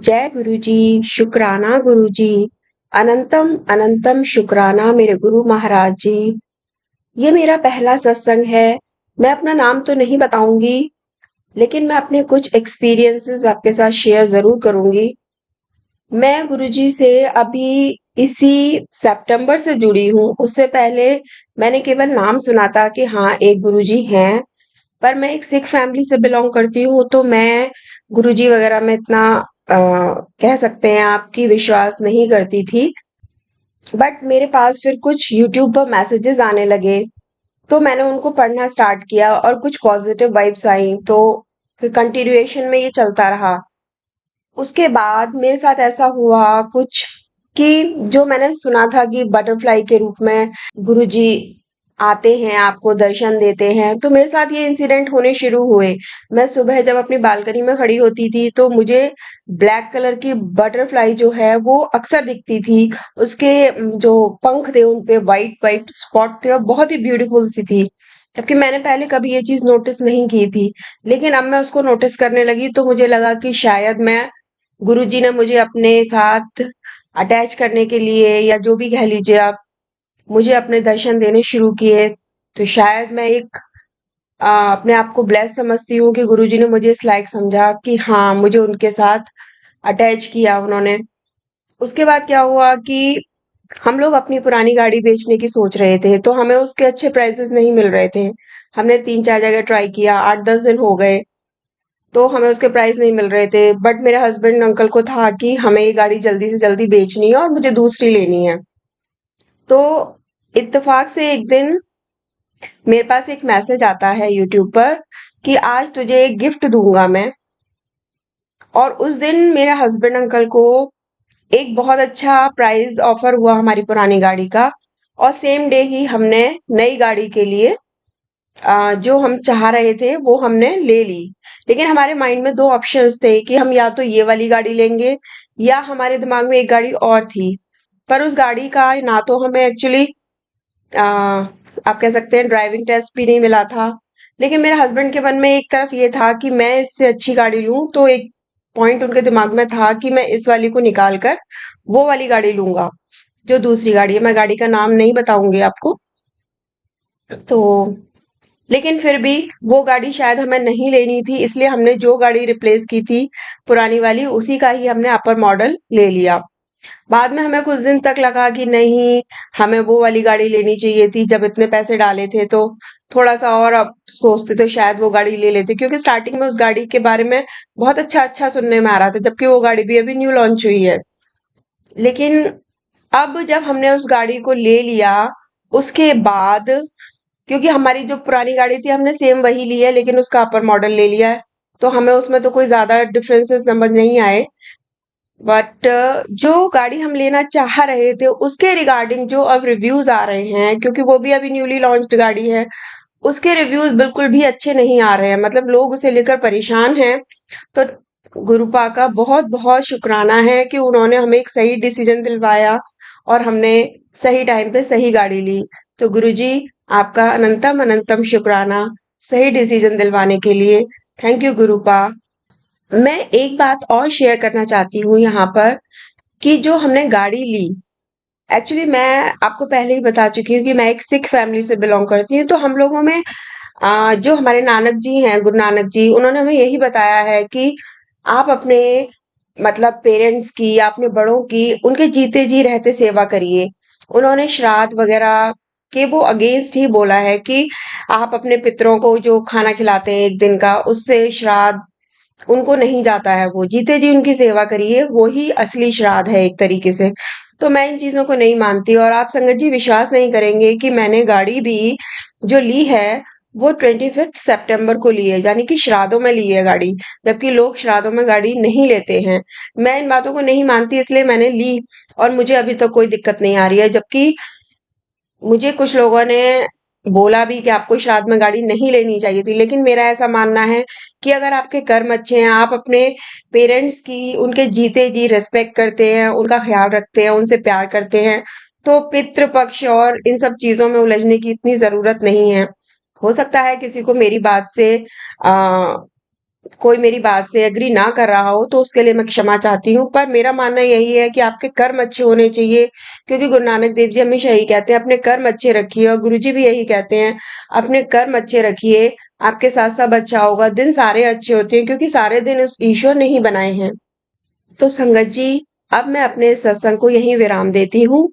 जय गुरुजी, शुक्राना गुरुजी, अनंतम अनंतम शुक्राना मेरे गुरु महाराज जी। ये मेरा पहला सत्संग है। मैं अपना नाम तो नहीं बताऊंगी, लेकिन मैं अपने कुछ एक्सपीरियंसेस आपके साथ शेयर जरूर करूंगी। मैं गुरुजी से अभी इसी सितंबर से जुड़ी हूँ। उससे पहले मैंने केवल नाम सुना था कि हाँ एक गुरुजी हैं, पर मैं एक सिख फैमिली से बिलोंग करती हूँ, तो मैं गुरुजी वगैरह में इतना कह सकते हैं आपकी विश्वास नहीं करती थी। बट मेरे पास फिर कुछ यूट्यूब पर मैसेजेस आने लगे, तो मैंने उनको पढ़ना स्टार्ट किया और कुछ पॉजिटिव वाइब्स आई, तो फिर कंटिन्यूएशन में ये चलता रहा। उसके बाद मेरे साथ ऐसा हुआ कुछ कि जो मैंने सुना था कि बटरफ्लाई के रूप में गुरुजी आते हैं, आपको दर्शन देते हैं, तो मेरे साथ ये इंसिडेंट होने शुरू हुए। मैं सुबह जब अपनी बालकनी में खड़ी होती थी, तो मुझे ब्लैक कलर की बटरफ्लाई जो है वो अक्सर दिखती थी। उसके जो पंख थे उन पे वाइट वाइट स्पॉट थे और बहुत ही ब्यूटीफुल सी थी, जबकि मैंने पहले कभी ये चीज नोटिस नहीं की थी। लेकिन अब मैं उसको नोटिस करने लगी, तो मुझे लगा कि शायद मैं गुरुजी ने मुझे अपने साथ अटैच करने के लिए, या जो भी कह लीजिए आप, मुझे अपने दर्शन देने शुरू किए। तो शायद मैं एक अपने आप को ब्लेस समझती हूँ कि गुरुजी ने मुझे इस लायक समझा कि हाँ मुझे उनके साथ अटैच किया उन्होंने। उसके बाद क्या हुआ कि हम लोग अपनी पुरानी गाड़ी बेचने की सोच रहे थे, तो हमें उसके अच्छे प्राइसेस नहीं मिल रहे थे। हमने 3-4 जगह ट्राई किया, 8-10 दिन हो गए, तो हमें उसके प्राइस नहीं मिल रहे थे। बट मेरे हस्बैंड अंकल को था कि हमें ये गाड़ी जल्दी से जल्दी बेचनी है और मुझे दूसरी लेनी है। तो इत्तेफाक से एक दिन मेरे पास एक मैसेज आता है यूट्यूब पर कि आज तुझे एक गिफ्ट दूंगा मैं। और उस दिन मेरे हस्बैंड अंकल को एक बहुत अच्छा प्राइस ऑफर हुआ हमारी पुरानी गाड़ी का, और सेम डे ही हमने नई गाड़ी के लिए जो हम चाह रहे थे वो हमने ले ली। लेकिन हमारे माइंड में दो ऑप्शंस थे कि हम या तो ये वाली गाड़ी लेंगे, या हमारे दिमाग में एक गाड़ी और थी। पर उस गाड़ी का ना तो हमें एक्चुअली आप कह सकते हैं ड्राइविंग टेस्ट भी नहीं मिला था। लेकिन मेरे हस्बैंड के मन में एक तरफ ये था कि मैं इससे अच्छी गाड़ी लूं, तो एक पॉइंट उनके दिमाग में था कि मैं इस वाली को निकाल कर वो वाली गाड़ी लूंगा, जो दूसरी गाड़ी है। मैं गाड़ी का नाम नहीं बताऊंगी आपको। तो लेकिन फिर भी वो गाड़ी शायद हमें नहीं लेनी थी, इसलिए हमने जो गाड़ी रिप्लेस की थी पुरानी वाली, उसी का ही हमने अपर मॉडल ले लिया। बाद में हमें कुछ दिन तक लगा कि नहीं, हमें वो वाली गाड़ी लेनी चाहिए थी। जब इतने पैसे डाले थे तो थोड़ा सा और अब सोचते तो शायद वो गाड़ी ले लेते, क्योंकि स्टार्टिंग में उस गाड़ी के बारे में बहुत अच्छा अच्छा सुनने में आ रहा था, जबकि वो गाड़ी भी अभी न्यू लॉन्च हुई है। लेकिन अब जब हमने उस गाड़ी को ले लिया, उसके बाद क्योंकि हमारी जो पुरानी गाड़ी थी हमने सेम वही ली है, लेकिन उसका अपर मॉडल ले लिया है, तो हमें उसमें तो कोई ज्यादा डिफरेंसेस समझ नहीं आए। बट जो गाड़ी हम लेना चाह रहे थे उसके रिगार्डिंग जो अब रिव्यूज आ रहे हैं, क्योंकि वो भी अभी न्यूली लॉन्च्ड गाड़ी है, उसके रिव्यूज बिल्कुल भी अच्छे नहीं आ रहे हैं। मतलब लोग उसे लेकर परेशान हैं। तो गुरुपा का बहुत बहुत शुक्राना है कि उन्होंने हमें एक सही डिसीजन दिलवाया और हमने सही टाइम पे सही गाड़ी ली। तो गुरुजी, आपका अनंतम अनंतम शुक्राना सही डिसीजन दिलवाने के लिए। Thank you गुरुपा। मैं एक बात और शेयर करना चाहती हूँ यहाँ पर कि जो हमने गाड़ी ली, एक्चुअली मैं आपको पहले ही बता चुकी हूँ कि मैं एक सिख फैमिली से बिलोंग करती हूँ। तो हम लोगों में जो हमारे नानक जी हैं, गुरु नानक जी, उन्होंने हमें यही बताया है कि आप अपने मतलब पेरेंट्स की या अपने बड़ों की उनके जीते जी रहते सेवा करिए। उन्होंने श्राद्ध वगैरह के वो अगेंस्ट ही बोला है कि आप अपने पितरों को जो खाना खिलाते हैं एक दिन का, उससे श्राद्ध उनको नहीं जाता है। वो जीते जी उनकी सेवा करिए, वो ही असली श्राद्ध है एक तरीके से। तो मैं इन चीजों को नहीं मानती, और आप संगत जी विश्वास नहीं करेंगे कि मैंने गाड़ी भी जो ली है वो 25 सितंबर को ली है, यानी कि श्राद्धों में ली है गाड़ी, जबकि लोग श्राद्धों में गाड़ी नहीं लेते हैं। मैं इन बातों को नहीं मानती, इसलिए मैंने ली, और मुझे अभी तक कोई दिक्कत नहीं आ रही है। जबकि मुझे कुछ लोगों ने बोला भी कि आपको श्राद्ध में गाड़ी नहीं लेनी चाहिए थी, लेकिन मेरा ऐसा मानना है कि अगर आपके कर्म अच्छे हैं, आप अपने पेरेंट्स की उनके जीते जी रिस्पेक्ट करते हैं, उनका ख्याल रखते हैं, उनसे प्यार करते हैं, तो पितृ पक्ष और इन सब चीजों में उलझने की इतनी जरूरत नहीं है। हो सकता है किसी को मेरी बात से आ, कोई मेरी बात से एग्री ना कर रहा हो तो उसके लिए मैं क्षमा चाहती हूँ। पर मेरा मानना यही है कि आपके कर्म अच्छे होने चाहिए, क्योंकि गुरु नानक देव जी हमेशा यही कहते हैं, अपने कर्म अच्छे रखिए, और गुरु जी भी यही कहते हैं, अपने कर्म अच्छे रखिए, आपके साथ सब अच्छा होगा। दिन सारे अच्छे होते हैं, क्योंकि सारे दिन उस ईश्वर ने ही बनाए हैं। तो संगत जी, अब मैं अपने सत्संग को यहीं विराम देती हूँ।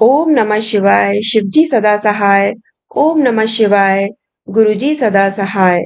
ओम नमः शिवाय। शिव जी सदा सहाय। ओम नमः शिवाय। गुरु जी सदा सहाय।